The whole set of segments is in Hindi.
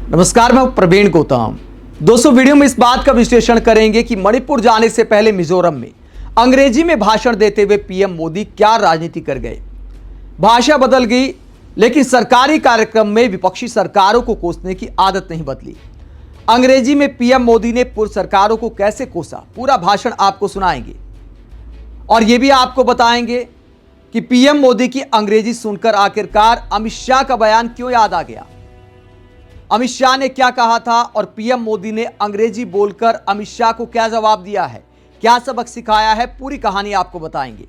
नमस्कार, मैं प्रवीण गौतम। दोस्तों, वीडियो में इस बात का विश्लेषण करेंगे कि मणिपुर जाने से पहले मिजोरम में अंग्रेजी में भाषण देते हुए पीएम मोदी क्या राजनीति कर गए। भाषा बदल गई, लेकिन सरकारी कार्यक्रम में विपक्षी सरकारों को कोसने की आदत नहीं बदली। अंग्रेजी में पीएम मोदी ने पूर्व सरकारों को कैसे कोसा, पूरा भाषण आपको सुनाएंगे और यह भी आपको बताएंगे कि पीएम मोदी की अंग्रेजी सुनकर आखिरकार अमित शाह का बयान क्यों याद आ गया। अमित शाह ने क्या कहा था और पीएम मोदी ने अंग्रेजी बोलकर अमित शाह को क्या जवाब दिया है, क्या सबक सिखाया है, पूरी कहानी आपको बताएंगे।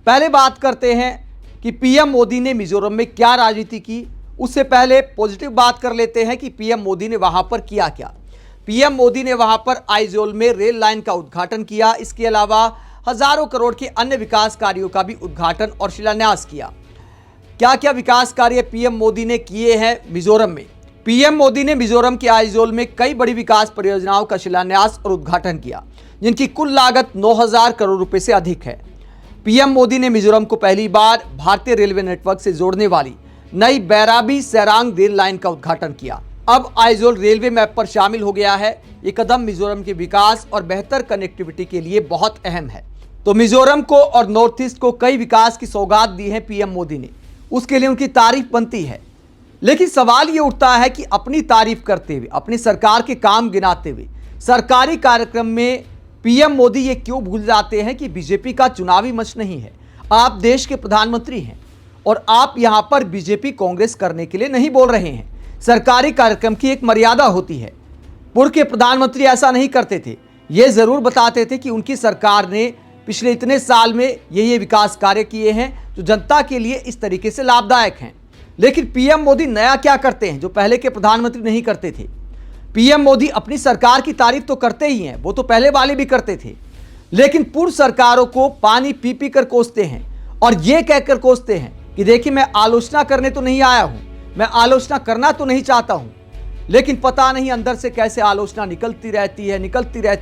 पहले बात करते हैं कि पीएम मोदी ने मिजोरम में क्या राजनीति की। उससे पहले पॉजिटिव बात कर लेते हैं कि पीएम मोदी ने वहां पर किया क्या। पीएम मोदी ने वहां पर आइजोल में रेल लाइन का उद्घाटन किया। इसके अलावा हजारों करोड़ के अन्य विकास कार्यों का भी उद्घाटन और शिलान्यास किया। क्या क्या विकास कार्य पीएम मोदी ने किए हैं मिजोरम में। पीएम मोदी ने मिजोरम के आइजोल में कई बड़ी विकास परियोजनाओं का शिलान्यास और उद्घाटन किया, जिनकी कुल लागत 9,000 करोड़ रुपए से अधिक है। पीएम मोदी ने मिजोरम को पहली बार भारतीय रेलवे नेटवर्क से जोड़ने वाली नई बैराबी सेरांग रेल लाइन का उद्घाटन किया। अब आइजोल रेलवे मैप पर शामिल हो गया है। ये कदम मिजोरम के विकास और बेहतर कनेक्टिविटी के लिए बहुत अहम है। तो मिजोरम को और नॉर्थ ईस्ट को कई विकास की सौगात दी है पीएम मोदी ने, उसके लिए उनकी तारीफ बनती है। लेकिन सवाल ये उठता है कि अपनी तारीफ करते हुए, अपनी सरकार के काम गिनाते हुए सरकारी कार्यक्रम में पीएम मोदी ये क्यों भूल जाते हैं कि बीजेपी का चुनावी मंच नहीं है। आप देश के प्रधानमंत्री हैं और आप यहां पर बीजेपी कांग्रेस करने के लिए नहीं बोल रहे हैं। सरकारी कार्यक्रम की एक मर्यादा होती है। पूर्व के प्रधानमंत्री ऐसा नहीं करते थे। ये जरूर बताते थे कि उनकी सरकार ने पिछले इतने साल में ये विकास कार्य किए हैं जो जनता के लिए इस तरीके से लाभदायक हैं। लेकिन पीएम मोदी नया क्या करते हैं जो पहले के प्रधानमंत्री नहीं करते थे। पीएम मोदी अपनी सरकार की तारीफ तो करते ही हैं, वो तो पहले वाले भी करते थे, लेकिन पूर्व सरकारों को पानी पी पी कर कोसते हैं और ये कहकर कोसते हैं कि देखिए, मैं आलोचना करने तो नहीं आया हूं, मैं आलोचना करना तो नहीं चाहता हूं, लेकिन पता नहीं अंदर से कैसे आलोचना निकलती रहती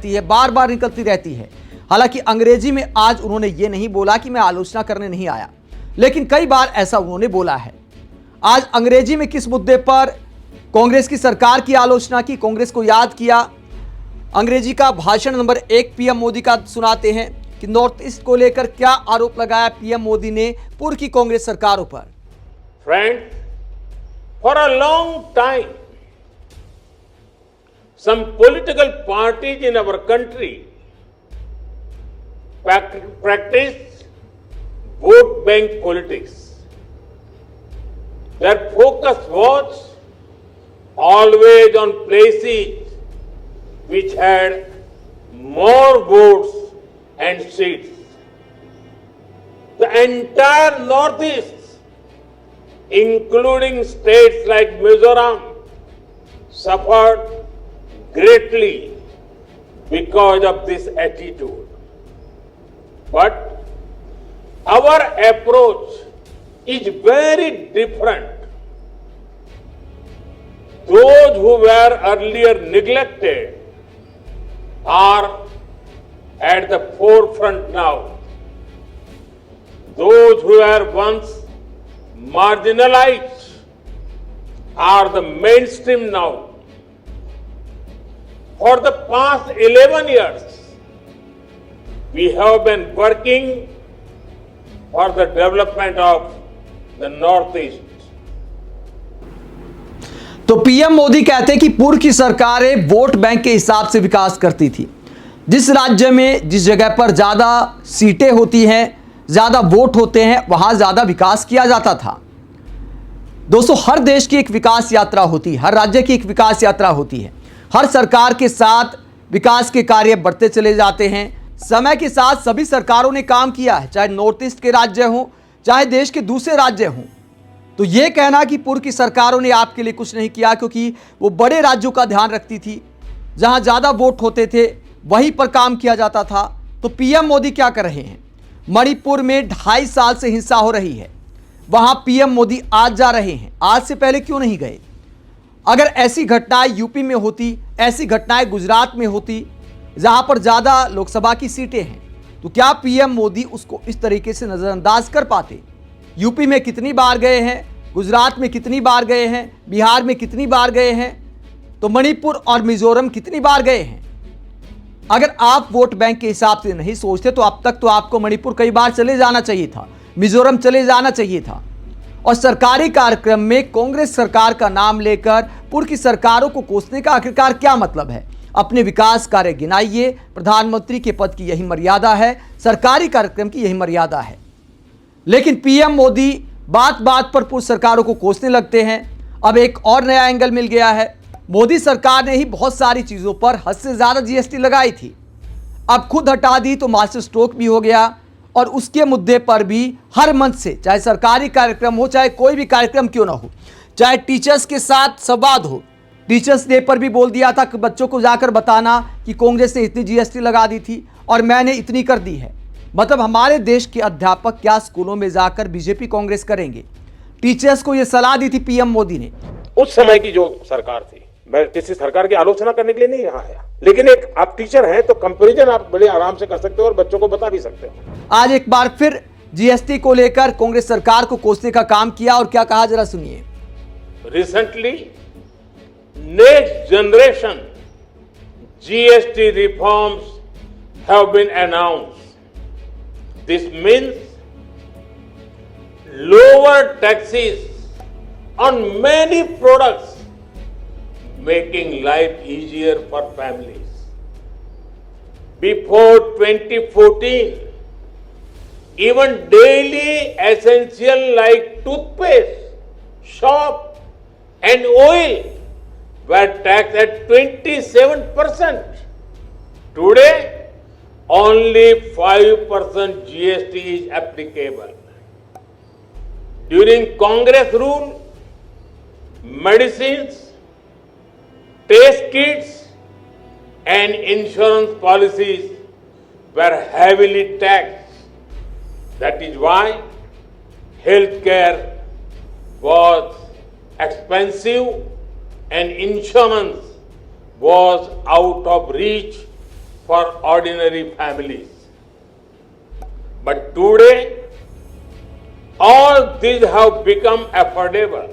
है, बार बार निकलती रहती है। हालांकि अंग्रेजी में आज उन्होंने ये नहीं बोला कि मैं आलोचना करने नहीं आया, लेकिन कई बार ऐसा उन्होंने बोला है। आज अंग्रेजी में किस मुद्दे पर कांग्रेस की सरकार की आलोचना की, कांग्रेस को याद किया। अंग्रेजी का भाषण नंबर 1 पीएम मोदी का सुनाते हैं कि नॉर्थ ईस्ट को लेकर क्या आरोप लगाया पीएम मोदी ने पूर्व की कांग्रेस सरकारों पर। Friend, for a long time some political parties in our country practice vote bank politics. Their focus was always on places which had more votes and seats. The entire Northeast, including states like Mizoram, suffered greatly because of this attitude. But our approach is very different. Those who were earlier neglected are at the forefront now. Those who were once marginalized are the mainstream now. For the past 11 years, we have been working for the development of the Northeast. तो पीएम मोदी कहते हैं कि पूर्व की सरकारें वोट बैंक के हिसाब से विकास करती थी। जिस राज्य में जिस जगह पर ज्यादा सीटें होती हैं, ज्यादा वोट होते हैं, वहां ज्यादा विकास किया जाता था। दोस्तों, हर देश की एक विकास यात्रा होती है, हर राज्य की एक विकास यात्रा होती है। हर सरकार के साथ विकास के कार्य बढ़ते चले जाते हैं। समय के साथ सभी सरकारों ने काम किया है, चाहे नॉर्थ ईस्ट के राज्य हों, चाहे देश के दूसरे राज्य हों। तो यह कहना कि पूर्व की सरकारों ने आपके लिए कुछ नहीं किया क्योंकि वो बड़े राज्यों का ध्यान रखती थी, जहां ज्यादा वोट होते थे वहीं पर काम किया जाता था। तो पीएम मोदी क्या कर रहे हैं। मणिपुर में 2.5 साल से हिंसा हो रही है, वहां पीएम मोदी आज जा रहे हैं। आज से पहले क्यों नहीं गए। अगर ऐसी घटनाएं यूपी में होती, ऐसी घटनाएं गुजरात में होती जहां पर ज्यादा लोकसभा की सीटें हैं, तो क्या पीएम मोदी उसको इस तरीके से नजरअंदाज कर पाते। यूपी में कितनी बार गए हैं, गुजरात में कितनी बार गए हैं, बिहार में कितनी बार गए हैं, तो मणिपुर और मिजोरम कितनी बार गए हैं? अगर आप वोट बैंक के हिसाब से नहीं सोचते तो अब तक तो आपको मणिपुर कई बार चले जाना चाहिए था, मिजोरम चले जाना चाहिए था। और सरकारी कार्यक्रम में कांग्रेस सरकार का नाम लेकर पूर्व की सरकारों को कोसने का आखिरकार क्या मतलब है? अपने विकास कार्य गिनाइए। प्रधानमंत्री के पद की यही मर्यादा है, सरकारी कार्यक्रम की यही मर्यादा है। लेकिन पीएम मोदी बात बात पर पूर्व सरकारों को कोसने लगते हैं। अब एक और नया एंगल मिल गया है। मोदी सरकार ने ही बहुत सारी चीजों पर हद से ज्यादा जीएसटी लगाई थी, अब खुद हटा दी तो मास्टर स्ट्रोक भी हो गया। और उसके मुद्दे पर भी हर मंच से, चाहे सरकारी कार्यक्रम हो चाहे कोई भी कार्यक्रम क्यों ना हो, चाहे टीचर्स के साथ संवाद हो, टीचर्स डे पर भी बोल दिया था कि बच्चों को जाकर बताना कि कांग्रेस ने इतनी जीएसटी लगा दी थी और मैंने इतनी कर दी है। मतलब हमारे देश के अध्यापक क्या स्कूलों में जाकर बीजेपी कांग्रेस करेंगे? टीचर्स को यह सलाह दी थी पीएम मोदी ने। उस समय की जो सरकार थी, मैं किसी सरकार की आलोचना करने के लिए नहीं यहाँ आया, लेकिन एक आप टीचर हैं तो कंपैरिजन आप बड़े आराम से कर सकते हो और बच्चों को बता भी सकते हो। आज एक बार फिर जीएसटी को लेकर कांग्रेस सरकार को कोसने का काम किया और क्या कहा, जरा सुनिए। Recently, next generation GST reforms have been announced. This means lower taxes on many products, making life easier for families. Before 2014, even daily essential like toothpaste, soap and oil were taxed at 27%. Today, only 5% GST is applicable. During Congress rule, medicines, test kits and insurance policies were heavily taxed. That is why healthcare was expensive and insurance was out of reach for ordinary families. But today, all these have become affordable.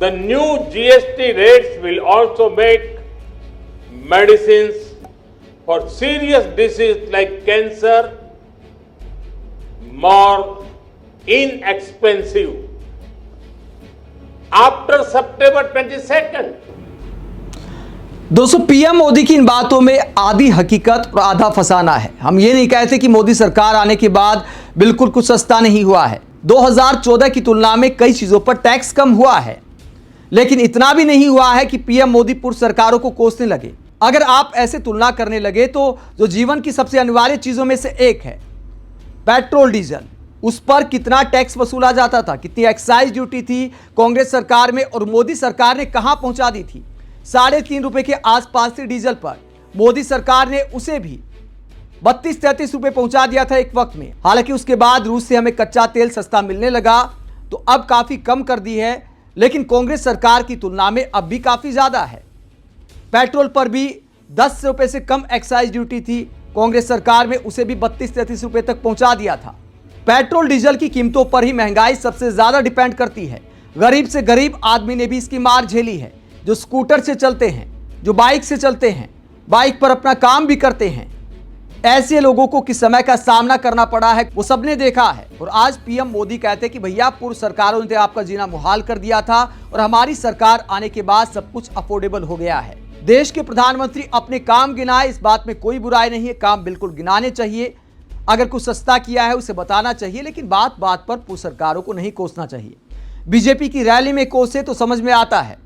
The new GST rates will also make medicines for serious diseases like cancer more inexpensive. After September 22nd, दोस्तों, पीएम मोदी की इन बातों में आधी हकीकत और आधा फसाना है। हम ये नहीं कहते कि मोदी सरकार आने के बाद बिल्कुल कुछ सस्ता नहीं हुआ है। 2014 की तुलना में कई चीजों पर टैक्स कम हुआ है, लेकिन इतना भी नहीं हुआ है कि पीएम मोदी पूर्व सरकारों को कोसने लगे। अगर आप ऐसे तुलना करने लगे तो जो जीवन की सबसे अनिवार्य चीजों में से एक है पेट्रोल डीजल, उस पर कितना टैक्स वसूला जाता था, कितनी एक्साइज ड्यूटी थी कांग्रेस सरकार में, और मोदी सरकार ने कहां पहुंचा दी थी? 3.5 रुपए के आसपास से डीजल पर मोदी सरकार ने उसे भी 32-33 रुपए पहुंचा दिया था एक वक्त में। हालांकि उसके बाद रूस से हमें कच्चा तेल सस्ता मिलने लगा तो अब काफी कम कर दी है, लेकिन कांग्रेस सरकार की तुलना में अब भी काफी ज्यादा है। पेट्रोल पर भी 10 रुपए से कम एक्साइज ड्यूटी थी कांग्रेस सरकार में, उसे भी 32-33 रुपए तक पहुंचा दिया था। पेट्रोल डीजल की कीमतों पर ही महंगाई सबसे ज्यादा डिपेंड करती है। गरीब से गरीब आदमी ने भी इसकी मार झेली है। जो स्कूटर से चलते हैं, जो बाइक से चलते हैं, बाइक पर अपना काम भी करते हैं, ऐसे लोगों को किस समय का सामना करना पड़ा है वो सबने देखा है। और आज पीएम मोदी कहते हैं कि भैया पूर्व सरकारों ने आपका जीना मुहाल कर दिया था और हमारी सरकार आने के बाद सब कुछ अफोर्डेबल हो गया है। देश के प्रधानमंत्री अपने काम गिनाए, इस बात में कोई बुराई नहीं है, काम बिल्कुल गिनाने चाहिए। अगर कुछ सस्ता किया है उसे बताना चाहिए, लेकिन बात बात पर पूर्व सरकारों को नहीं कोसना चाहिए। बीजेपी की रैली में कोसे तो समझ में आता है,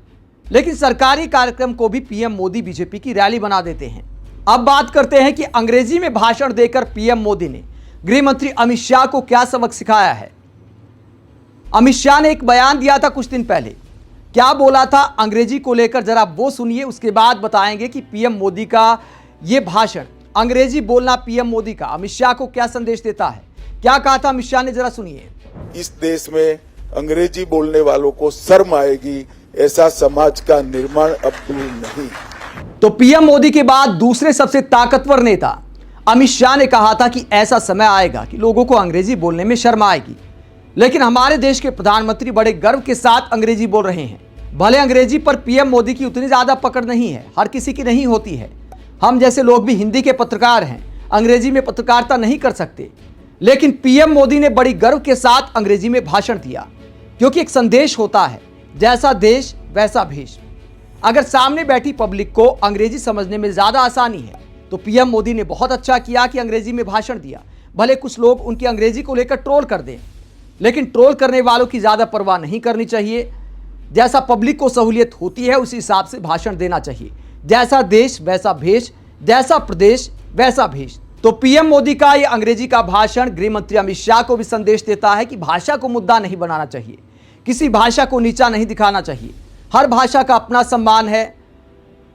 लेकिन सरकारी कार्यक्रम को भी पीएम मोदी बीजेपी की रैली बना देते हैं। अब बात करते हैं कि अंग्रेजी में भाषण देकर पीएम मोदी ने गृह मंत्री अमित शाह को क्या सबक सिखाया है। अमित शाह ने एक बयान दिया था कुछ दिन पहले, क्या बोला था अंग्रेजी को लेकर, जरा वो सुनिए, उसके बाद बताएंगे कि पीएम मोदी का यह भाषण, अंग्रेजी बोलना पीएम मोदी का अमित शाह को क्या संदेश देता है। क्या कहा था अमित शाह ने, जरा सुनिए। इस देश में अंग्रेजी बोलने वालों को शर्म आएगी, ऐसा समाज का निर्माण अब दूर नहीं। तो पीएम मोदी के बाद दूसरे सबसे ताकतवर नेता अमित शाह ने कहा था कि ऐसा समय आएगा कि लोगों को अंग्रेजी बोलने में शर्म आएगी, लेकिन हमारे देश के प्रधानमंत्री बड़े गर्व के साथ अंग्रेजी बोल रहे हैं। भले अंग्रेजी पर पीएम मोदी की उतनी ज्यादा पकड़ नहीं है, हर किसी की नहीं होती है। हम जैसे लोग भी हिंदी के पत्रकार हैं, अंग्रेजी में पत्रकारिता नहीं कर सकते, लेकिन पीएम मोदी ने बड़ी गर्व के साथ अंग्रेजी में भाषण दिया, क्योंकि एक संदेश होता है, जैसा देश वैसा भेष। अगर सामने बैठी पब्लिक को अंग्रेजी समझने में ज्यादा आसानी है तो पीएम मोदी ने बहुत अच्छा किया कि अंग्रेजी में भाषण दिया। भले कुछ लोग उनकी अंग्रेजी को लेकर ट्रोल कर दें, लेकिन ट्रोल करने वालों की ज्यादा परवाह नहीं करनी चाहिए। जैसा पब्लिक को सहूलियत होती है उसी हिसाब से भाषण देना चाहिए। जैसा देश वैसा भेष, जैसा प्रदेश वैसा भेष। तो पीएम मोदी का यह अंग्रेजी का भाषण गृह मंत्री अमित शाह को भी संदेश देता है कि भाषा को मुद्दा नहीं बनाना चाहिए, किसी भाषा को नीचा नहीं दिखाना चाहिए। हर भाषा का अपना सम्मान है।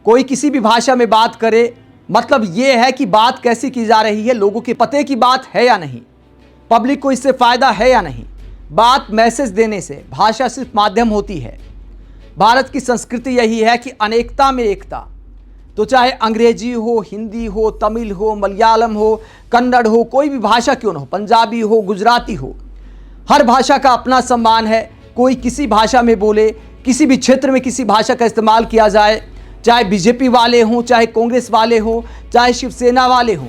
कोई किसी भी भाषा में बात करे, मतलब यह है कि बात कैसी की जा रही है, लोगों के पते की बात है या नहीं, पब्लिक को इससे फायदा है या नहीं। बात मैसेज देने से, भाषा सिर्फ माध्यम होती है। भारत की संस्कृति यही है कि अनेकता में एकता। तो चाहे अंग्रेजी हो, हिंदी हो, तमिल हो, मलयालम हो, कन्नड़ हो, कोई भी भाषा क्यों ना हो, पंजाबी हो, गुजराती हो, हर भाषा का अपना सम्मान है। कोई किसी भाषा में बोले, किसी भी क्षेत्र में किसी भाषा का इस्तेमाल किया जाए, चाहे बीजेपी वाले हों, चाहे कांग्रेस वाले हों, चाहे शिवसेना वाले हों,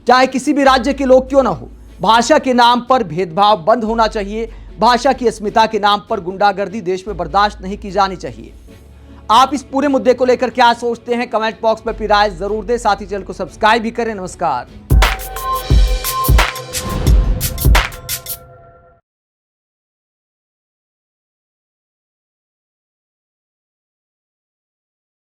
चाहे किसी भी राज्य के लोग क्यों ना हो, भाषा के नाम पर भेदभाव बंद होना चाहिए। भाषा की अस्मिता के नाम पर गुंडागर्दी देश में बर्दाश्त नहीं की जानी चाहिए। आप इस पूरे मुद्दे को लेकर क्या सोचते हैं? कमेंट बॉक्स में अपनी राय जरूर दें। साथ ही चैनल को सब्सक्राइब भी करें। नमस्कार।